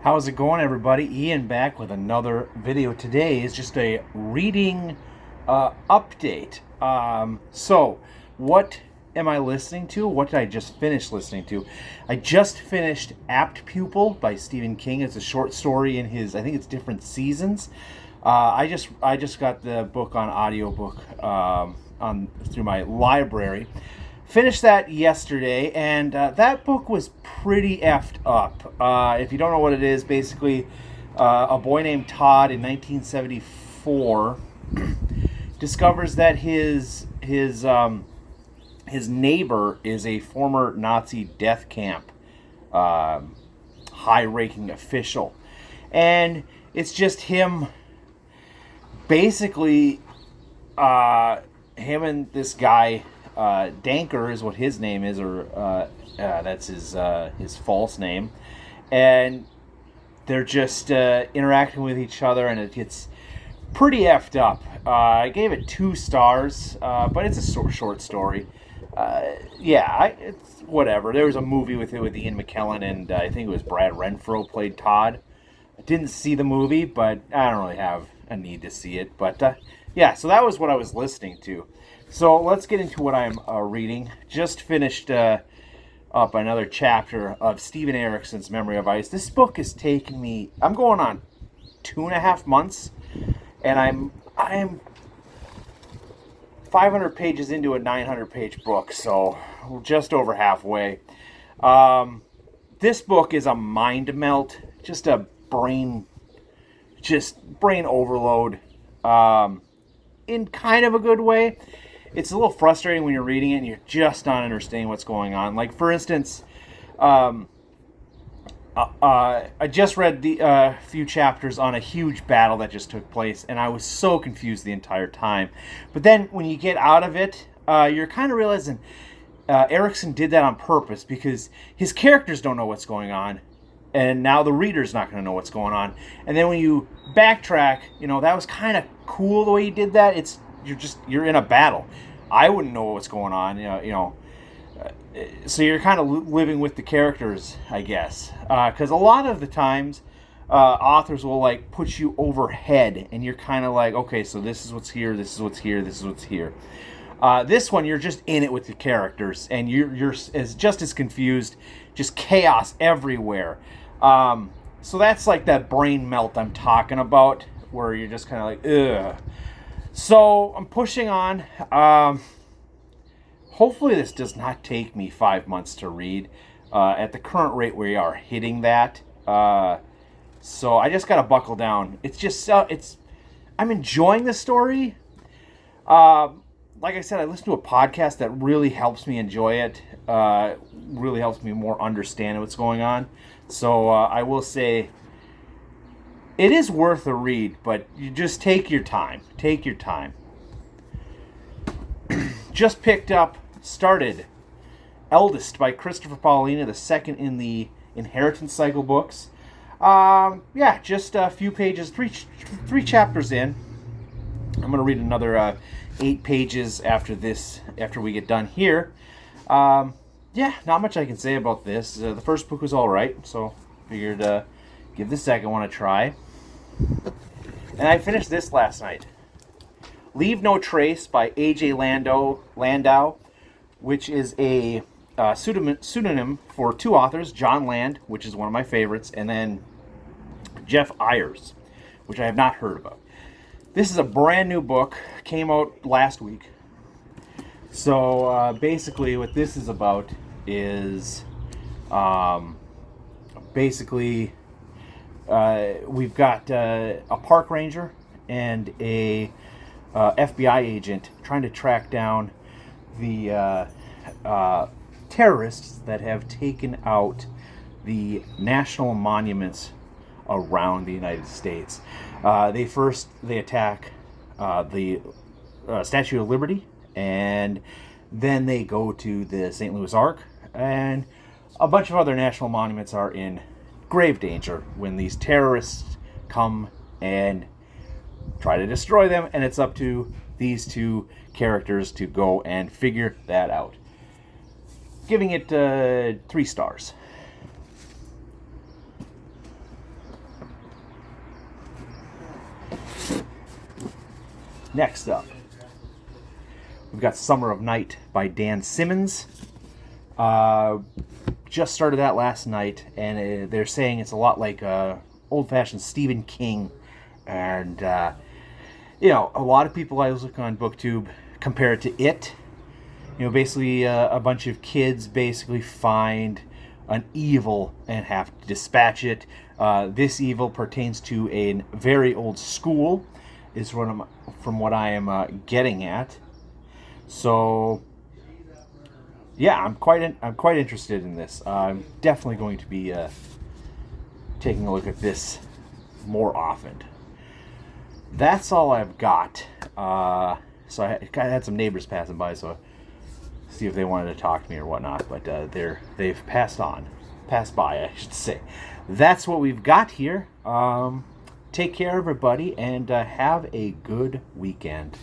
How's it going, everybody? Ian back with another video. Today is just a reading update. So, what am I listening to? What did I just finish listening to? I just finished Apt Pupil by Stephen King. It's a short story in his, I think it's different seasons. I just got the book on audiobook through my library. Finished that yesterday, and that book was pretty effed up. If you don't know what it is, basically, a boy named Todd in 1974 discovers that his neighbor is a former Nazi death camp high-ranking official, and it's just him. Basically, him and this guy. Danker is what his name is, or that's his false name, and they're just interacting with each other, and it gets pretty effed up. I gave it 2 stars, but it's a short story. It's whatever. There was a movie with Ian McKellen, and I think it was Brad Renfro played Todd. I didn't see the movie, but I don't really have a need to see it. But so that was what I was listening to. So let's get into what I'm reading. Just finished up another chapter of Steven Erikson's Memory of Ice. This book has taken me, I'm going on 2.5 months, and I'm 500 pages into a 900-page book, so we're just over halfway. This book is a mind melt, just a brain overload, in kind of a good way. It's a little frustrating when you're reading it and you're just not understanding what's going on. Like, for instance, I just read the few chapters on a huge battle that just took place, and I was so confused the entire time. But then when you get out of it, you're kind of realizing Erikson did that on purpose because his characters don't know what's going on, and now the reader's not going to know what's going on. And then when you backtrack, that was kind of cool the way he did that. You're in a battle. I wouldn't know what's going on, so you're kind of living with the characters, I guess. Because a lot of the times, authors will put you overhead, and you're kind of like, okay, so this is what's here, this is what's here, this is what's here. This one, you're just in it with the characters, and you're just as confused, just chaos everywhere. So that's like that brain melt I'm talking about, where you're just kind of like, ugh. So I'm pushing on. Hopefully this does not take me 5 months to read. At the current rate we are hitting that. So I just got to buckle down. It's just, I'm enjoying the story. Like I said, I listen to a podcast that really helps me enjoy it. Really helps me more understand what's going on. So I will say, it is worth a read, but you just take your time. Take your time. Just started Eldest by Christopher Paolini, the second in the Inheritance Cycle books. Just a few pages, three chapters in. I'm going to read another 8 pages after we get done here. Not much I can say about this. The first book was all right, so figured give the second one a try. And I finished this last night. Leave No Trace by A.J. Landau, which is a pseudonym for 2 authors, John Land, which is one of my favorites, and then Jeff Ayers, which I have not heard about. This is a brand new book, came out last week. So basically what this is about is we've got a park ranger and a FBI agent trying to track down the terrorists that have taken out the national monuments around the United States. They attack the Statue of Liberty, and then they go to the St. Louis Ark, and a bunch of other national monuments are in grave danger when these terrorists come and try to destroy them, and it's up to these 2 characters to go and figure that out. Giving it 3 stars. Next up, we've got Summer of Night by Dan Simmons. Just started that last night, and they're saying it's a lot like old-fashioned Stephen King. And, you know, a lot of people I was looking on BookTube compare it to It. You know, basically a bunch of kids basically find an evil and have to dispatch it. This evil pertains to a very old school, is from what I am getting at. So, yeah, I'm quite interested in this. I'm definitely going to be taking a look at this more often. That's all I've got. So I had some neighbors passing by, so see if they wanted to talk to me or whatnot. But they've passed by, I should say. That's what we've got here. Take care, everybody, and have a good weekend.